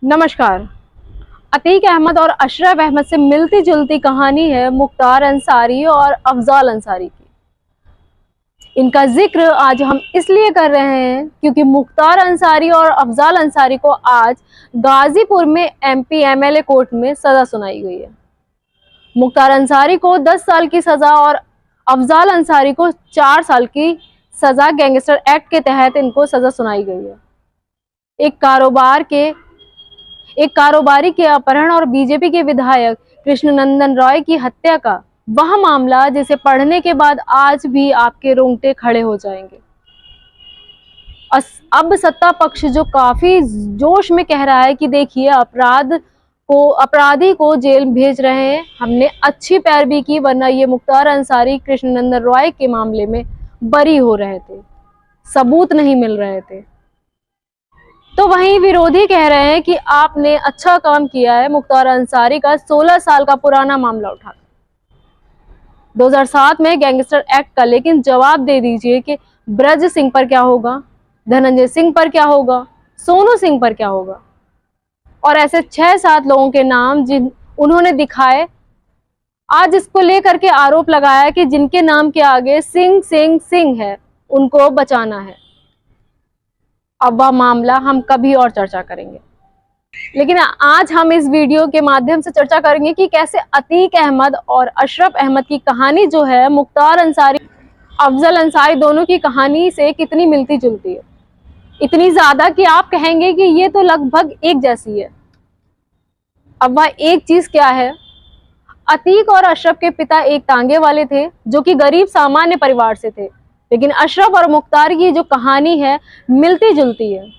नमस्कार। अतीक अहमद और अशरफ अहमद से मिलती जुलती कहानी है मुख्तार अंसारी और अफजाल अंसारी की। इनका जिक्र आज हम इसलिए कर रहे हैं क्योंकि मुख्तार अंसारी और अफजाल अंसारी को आज गाजीपुर में एमपी एमएलए कोर्ट में सजा सुनाई गई है। मुख्तार अंसारी को 10 साल की सजा और अफजाल अंसारी को 4 साल की सजा गैंगस्टर एक्ट के तहत इनको सजा सुनाई गई है। एक कारोबारी के अपहरण और बीजेपी के विधायक कृष्णनंदन रॉय की हत्या का वह मामला जिसे पढ़ने के बाद आज भी आपके रोंगटे खड़े हो जाएंगे। अब सत्ता पक्ष जो काफी जोश में कह रहा है कि देखिए अपराधी को जेल भेज रहे हैं, हमने अच्छी पैरवी की वरना ये मुख्तार अंसारी कृष्णनंदन रॉय के मामले में बरी हो रहे थे, सबूत नहीं मिल रहे थे। तो वहीं विरोधी कह रहे हैं कि आपने अच्छा काम किया है मुख्तार अंसारी का 16 साल का पुराना मामला उठा 2007 में गैंगस्टर एक्ट का, लेकिन जवाब दे दीजिए कि ब्रज सिंह पर क्या होगा, धनंजय सिंह पर क्या होगा, सोनू सिंह पर क्या होगा, और ऐसे 6-7 लोगों के नाम जिन उन्होंने दिखाए। आज इसको लेकर के आरोप लगाया कि जिनके नाम के आगे सिंह सिंह सिंह है उनको बचाना है। अब वह मामला हम कभी और चर्चा करेंगे, लेकिन आज हम इस वीडियो के माध्यम से चर्चा करेंगे कि कैसे अतीक अहमद और अशरफ अहमद की कहानी जो है मुख्तार अंसारी अफजल अंसारी दोनों की कहानी से कितनी मिलती जुलती है। इतनी ज्यादा कि आप कहेंगे कि ये तो लगभग एक जैसी है। अब वह एक चीज क्या है, अतीक और अशरफ के पिता एक तांगे वाले थे जो कि गरीब सामान्य परिवार से थे, लेकिन अशरफ और मुख्तार की जो कहानी है मिलती जुलती है।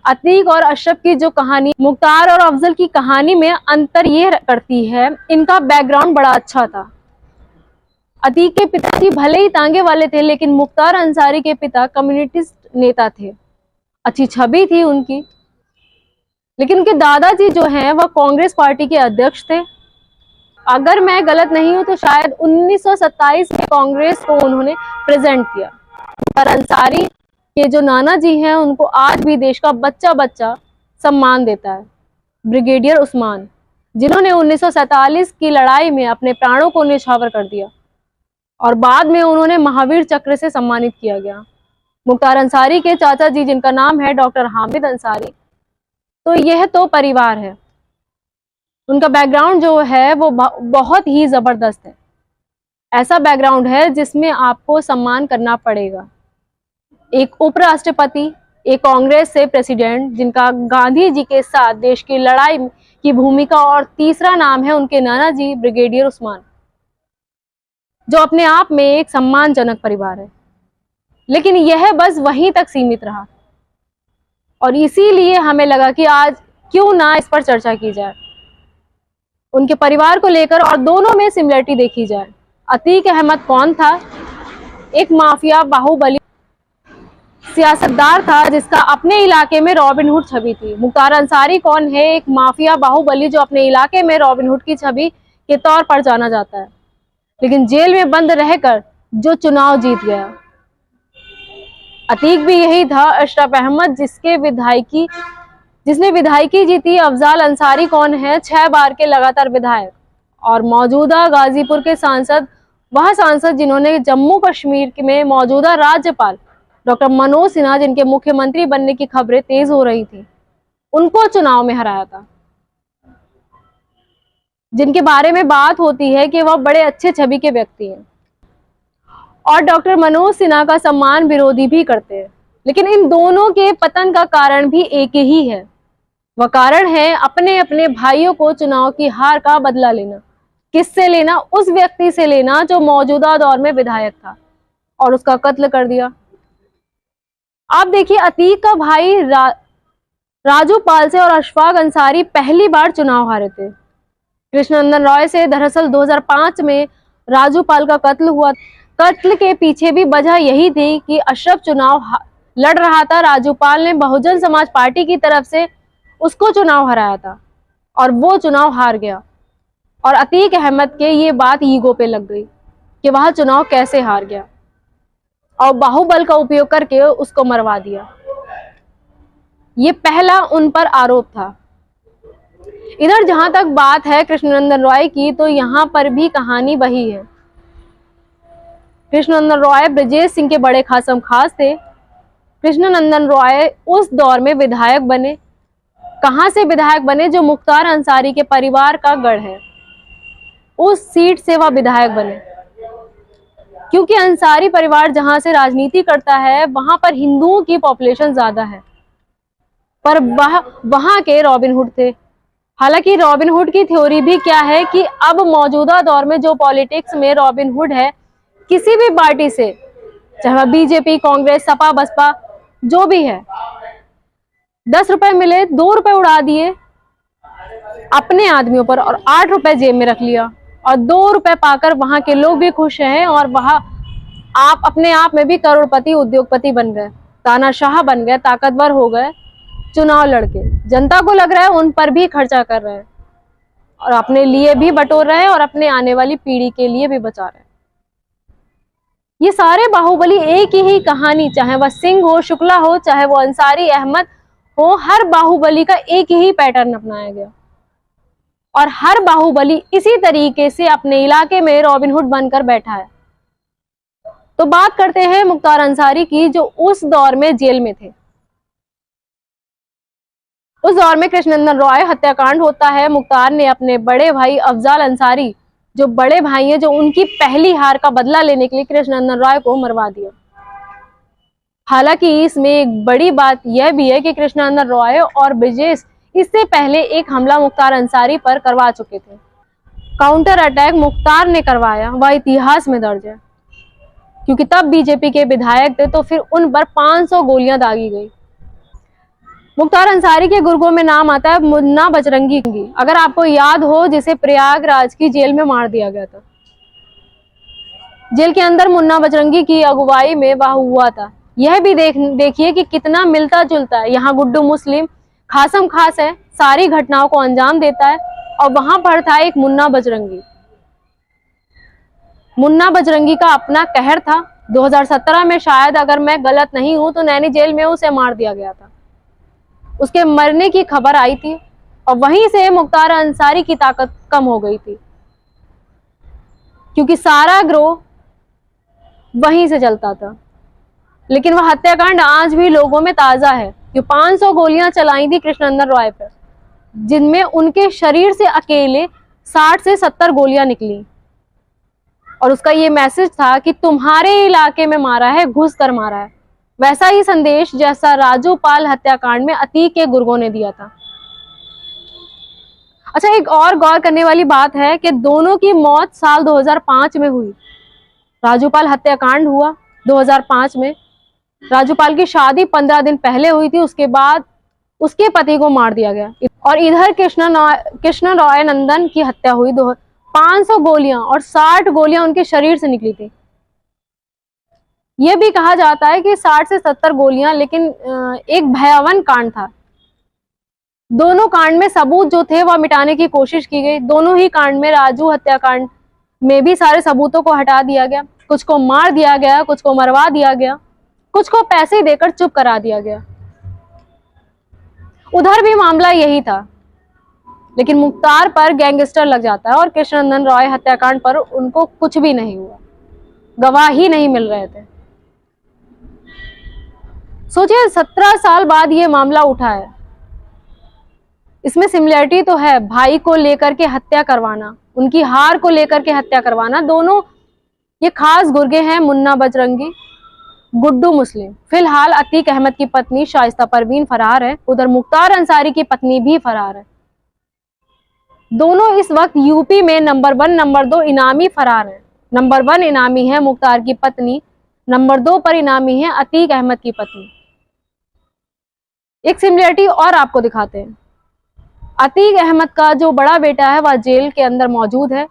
अतीक और अशरफ की जो कहानी मुख्तार और अफजल की कहानी में अंतर ये करती है, इनका बैकग्राउंड बड़ा अच्छा था। अतीक के पिताजी भले ही तांगे वाले थे, लेकिन मुख्तार अंसारी के पिता कम्युनिस्ट नेता थे, अच्छी छवि थी उनकी। लेकिन उनके दादाजी जो हैं वह कांग्रेस पार्टी के अध्यक्ष थे। अगर मैं गलत नहीं हूं तो शायद 1927 में कांग्रेस को उन्होंने प्रेजेंट किया। मुख्तार अंसारी के जो नाना जी हैं उनको आज भी देश का बच्चा बच्चा सम्मान देता है, ब्रिगेडियर उस्मान, जिन्होंने 1947 की लड़ाई में अपने प्राणों को न्यौछावर कर दिया और बाद में उन्होंने महावीर चक्र से सम्मानित किया गया। मुख्तार अंसारी के चाचा जी जिनका नाम है डॉक्टर हामिद अंसारी, तो यह तो परिवार है। उनका बैकग्राउंड जो है वो बहुत ही जबरदस्त है। ऐसा बैकग्राउंड है जिसमें आपको सम्मान करना पड़ेगा। एक उपराष्ट्रपति, एक कांग्रेस से प्रेसिडेंट जिनका गांधी जी के साथ देश की लड़ाई की भूमिका, और तीसरा नाम है उनके नाना जी ब्रिगेडियर उस्मान, जो अपने आप में एक सम्मानजनक परिवार है। लेकिन यह बस वहीं तक सीमित रहा और इसीलिए हमें लगा कि आज क्यों ना इस पर चर्चा की जाए, उनके परिवार को लेकर और दोनों में सिमिलरिटी देखी जाए। अतीक अहमद कौन था? एक माफिया बाहुबली सियासतदार था जिसका अपने इलाके में रॉबिनहुड छवि थी। मुख्तार अंसारी कौन है? एक माफिया बाहुबली जो अपने इलाके में रॉबिनहुड की छवि के तौर पर जाना जाता है, लेकिन जेल में बंद रहकर जो चुनाव जीत गया। अतीक भी यही था। अशरफ अहमद जिसने विधायकी जीती। अफजाल अंसारी कौन है? 6 बार के लगातार विधायक और मौजूदा गाजीपुर के सांसद, वह सांसद जिन्होंने जम्मू कश्मीर में मौजूदा राज्यपाल डॉक्टर मनोज सिन्हा, जिनके मुख्यमंत्री बनने की खबरें तेज हो रही थी, उनको चुनाव में हराया था, जिनके बारे में बात होती है कि वह बड़े अच्छे छवि के व्यक्ति हैं और डॉक्टर मनोज सिन्हा का सम्मान विरोधी भी करते हैं। लेकिन इन दोनों के पतन का कारण भी एक ही है। वह कारण है अपने अपने भाइयों को चुनाव की हार का बदला लेना। किससे लेना? उस व्यक्ति से लेना जो मौजूदा दौर में विधायक था और उसका कत्ल कर दिया। आप देखिए, अतीक का भाई राजू पाल से और अशफाक अंसारी पहली बार चुनाव हारे थे कृष्णनंदन रॉय से। दरअसल 2005 में राजू पाल का कत्ल हुआ। कत्ल के पीछे भी वजह यही थी कि अशरफ चुनाव लड़ रहा था, राजू पाल ने बहुजन समाज पार्टी की तरफ से उसको चुनाव हराया था और वो चुनाव हार गया। और अतीक अहमद के ये बात ईगो पे लग गई कि वह चुनाव कैसे हार गया और बाहुबल का उपयोग करके उसको मरवा दिया। ये पहला उन पर आरोप था। इधर जहां तक बात है कृष्णनंदन रॉय की, तो यहाँ पर भी कहानी वही है। कृष्णनंदन रॉय ब्रजेश सिंह के बड़े खासम खास थे। कृष्णनंदन रॉय उस दौर में विधायक बने। कहां से विधायक बने? जो मुख्तार अंसारी के परिवार का गढ़ है, उस सीट से वह विधायक बने। क्योंकि अंसारी परिवार जहां से राजनीति करता है, वहां पर हिंदुओं की पॉपुलेशन ज्यादा है, पर वहां के रॉबिनहुड थे। हालांकि रॉबिनहुड की थ्योरी भी क्या है कि अब मौजूदा दौर में जो पॉलिटिक्स में रॉबिनहुड है, किसी भी पार्टी से, चाहे वह बीजेपी, कांग्रेस, सपा, बसपा, जो भी है, 10 रुपए मिले, 2 रुपए उड़ा दिए अपने आदमियों पर और 8 रुपए जेब में रख लिया, और 2 रुपए पाकर वहां के लोग भी खुश हैं, और वहां आप अपने आप में भी करोड़पति, उद्योगपति बन गए, तानाशाह बन गए, ताकतवर हो गए। चुनाव लड़के जनता को लग रहा है उन पर भी खर्चा कर रहे हैं, और अपने लिए भी बटोर रहे हैं, और अपने आने वाली पीढ़ी के लिए भी बचा रहे हैं। ये सारे बाहुबली एक ही कहानी, चाहे वह सिंह हो, शुक्ला हो, चाहे वो अंसारी, अहमद हो, हर बाहुबली का एक ही पैटर्न अपनाया गया, और हर बाहुबली इसी तरीके से अपने इलाके में रॉबिनहुड बनकर बैठा है। तो बात करते हैं मुख्तार अंसारी की, जो उस दौर में जेल में थे। उस दौर में कृष्णनंदन रॉय हत्याकांड होता है। मुख्तार ने अपने बड़े भाई अफजाल अंसारी, जो बड़े भाई हैं, जो उनकी पहली हार का बदला लेने के लिए कृष्णनंदन रॉय को मरवा दिया। हालांकि इसमें एक बड़ी बात यह भी है कि कृष्णनंदन रॉय और ब्रजेश इससे पहले एक हमला मुख्तार अंसारी पर करवा चुके थे। काउंटर अटैक मुख्तार ने करवाया, वह इतिहास में दर्ज है, क्योंकि तब बीजेपी के विधायक थे, तो फिर उन पर 500 गोलियां दागी गई। मुख्तार अंसारी के गुर्गों में नाम आता है मुन्ना बजरंगी। अगर आपको याद हो, जिसे प्रयागराज की जेल में मार दिया गया था, जेल के अंदर मुन्ना बजरंगी की अगुवाई में वह हुआ था। यह भी देखिए कि कितना मिलता जुलता है। यहाँ गुड्डू मुस्लिम खासम खास है, सारी घटनाओं को अंजाम देता है, और वहां पर था एक मुन्ना बजरंगी। मुन्ना बजरंगी का अपना कहर था। 2017 में शायद, अगर मैं गलत नहीं हूं, तो नैनी जेल में उसे मार दिया गया था। उसके मरने की खबर आई थी, और वहीं से मुख्तार अंसारी की ताकत कम हो गई थी, क्योंकि सारा ग्रोह वहीं से चलता था। लेकिन वह हत्याकांड आज भी लोगों में ताजा है। जो 500 गोलियां चलाई थी कृष्णनंदन रॉय पर, जिनमें उनके शरीर से अकेले 60 से 70 गोलियां निकली, और उसका ये मैसेज था कि तुम्हारे इलाके में मारा है, घुस कर मारा है। वैसा ही संदेश जैसा राजू पाल हत्याकांड में अतीक के गुर्गों ने दिया था। अच्छा, एक और गौर करने वाली बात है कि दोनों की मौत साल 2005 में हुई। राजूपाल हत्याकांड हुआ 2005 में। राजूपाल की शादी 15 दिन पहले हुई थी, उसके बाद उसके पति को मार दिया गया। और इधर कृष्ण रॉय नंदन की हत्या हुई। 500 गोलियां और 60 गोलियां उनके शरीर से निकली थी। यह भी कहा जाता है कि 60 से 70 गोलियां, लेकिन एक भयावन कांड था। दोनों कांड में सबूत जो थे वह मिटाने की कोशिश की गई। दोनों ही कांड में, राजू हत्याकांड में भी सारे सबूतों को हटा दिया गया। कुछ को मार दिया गया, कुछ को मरवा दिया गया, कुछ को पैसे देकर चुप करा दिया गया। उधर भी मामला यही था, लेकिन मुख्तार पर गैंगस्टर लग जाता है, और कृष्णनंदन रॉय हत्याकांड पर उनको कुछ भी नहीं हुआ, गवाह ही नहीं मिल रहे थे। सोचिए, 17 साल बाद ये मामला उठा है। इसमें सिमिलरिटी तो है, भाई को लेकर के हत्या करवाना, उनकी हार को लेकर के हत्या करवाना। दोनों ये खास गुर्गे हैं, मुन्ना बजरंगी, गुड्डू मुस्लिम। फिलहाल अतीक अहमद की पत्नी शाइस्ता परवीन फरार है। उधर मुख्तार अंसारी की पत्नी भी फरार है। दोनों इस वक्त यूपी में नंबर 1, नंबर 2 इनामी फरार है। नंबर 1 इनामी है मुख्तार की पत्नी, नंबर 2 पर इनामी है अतीक अहमद की पत्नी। एक सिमिलरिटी और आपको दिखाते हैं। अतीक अहमद का जो बड़ा बेटा है वह जेल के अंदर मौजूद है।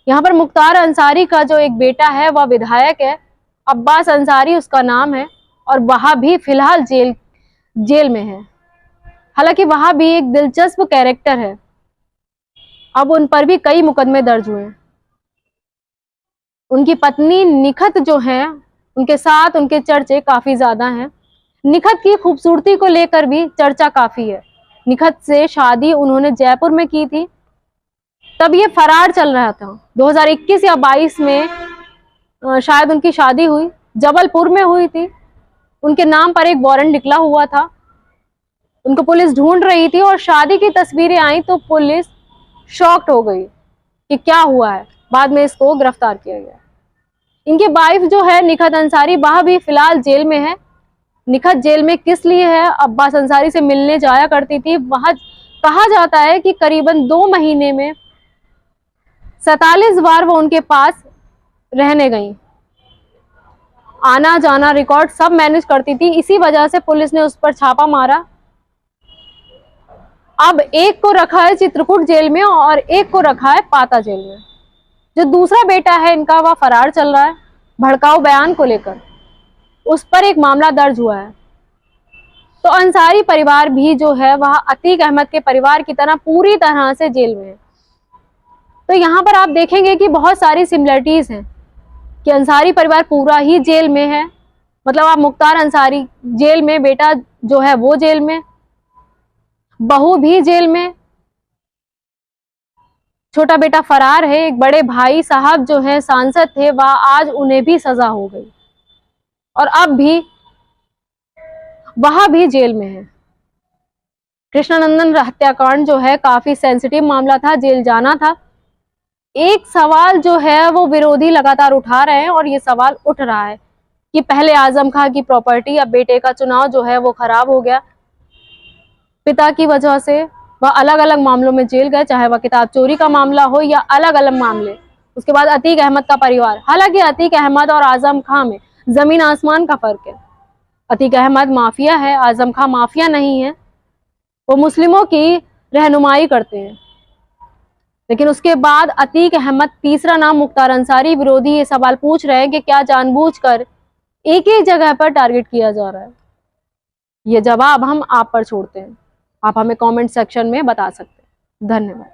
यहाँ पर मुख्तार अंसारी का जो एक बेटा है वह विधायक है, अब्बास अंसारी उसका नाम है, और वह भी फिलहाल जेल में है। हालांकि वह भी एक दिलचस्प कैरेक्टर है। अब उन पर भी कई मुकदमे दर्ज हुए। उनकी पत्नी निखत जो है, उनके साथ उनके चर्चे काफी ज्यादा हैं। निखत की खूबसूरती को लेकर भी चर्चा काफी है। निखत से शादी उन्होंने जयपुर में की थी, तब ये फरार चल रहा था। 2021 या 22 में शायद उनकी शादी हुई, जबलपुर में हुई थी। उनके नाम पर एक वारंट निकला हुआ था, उनको पुलिस ढूंढ रही थी और शादी की तस्वीरें आई तो पुलिस शॉक्ड हो गई कि क्या हुआ है। बाद में इसको गिरफ्तार किया गया। इनकी वाइफ जो है निखत अंसारी, वह भी फिलहाल जेल में है। निखत जेल में किस लिए है? अब्बास अंसारी से मिलने जाया करती थी। वहां कहा जाता है कि करीबन 2 महीने में 47 बार वो उनके पास रहने गई, आना जाना रिकॉर्ड सब मैनेज करती थी। इसी वजह से पुलिस ने उस पर छापा मारा। अब एक को रखा है चित्रकूट जेल में और एक को रखा है पाता जेल में। जो दूसरा बेटा है इनका, वह फरार चल रहा है भड़काऊ बयान को लेकर, उस पर एक मामला दर्ज हुआ है। तो अंसारी परिवार भी जो है वह अतीक अहमद के परिवार की तरह पूरी तरह से जेल में है। तो यहाँ पर आप देखेंगे कि बहुत सारी सिमिलरिटीज हैं कि अंसारी परिवार पूरा ही जेल में है। मतलब आप मुख्तार अंसारी जेल में, बेटा जो है वो जेल में, बहू भी जेल में, छोटा बेटा फरार है। एक बड़े भाई साहब जो है सांसद थे, वह आज उन्हें भी सजा हो गई और अब भी वह भी जेल में है। कृष्णानंदन हत्याकांड जो है काफी सेंसिटिव मामला था, जेल जाना था। एक सवाल जो है वो विरोधी लगातार उठा रहे हैं और ये सवाल उठ रहा है कि पहले आजम खां की प्रॉपर्टी, अब बेटे का चुनाव जो है वो खराब हो गया। पिता की वजह से वह अलग अलग मामलों में जेल गए, चाहे वह किताब चोरी का मामला हो या अलग अलग मामले। उसके बाद अतीक अहमद का परिवार, हालांकि अतीक अहमद और आजम खां में जमीन आसमान का फर्क है। अतीक अहमद माफिया है, आजम खां माफिया नहीं है। वो मुस्लिमों की रहनुमाई करते हैं। लेकिन उसके बाद अतीक अहमद, तीसरा नाम मुख्तार अंसारी, विरोधी ये सवाल पूछ रहे हैं कि क्या जानबूझकर एक ही जगह पर टारगेट किया जा रहा है। ये जवाब हम आप पर छोड़ते हैं, आप हमें कमेंट सेक्शन में बता सकते हैं। धन्यवाद।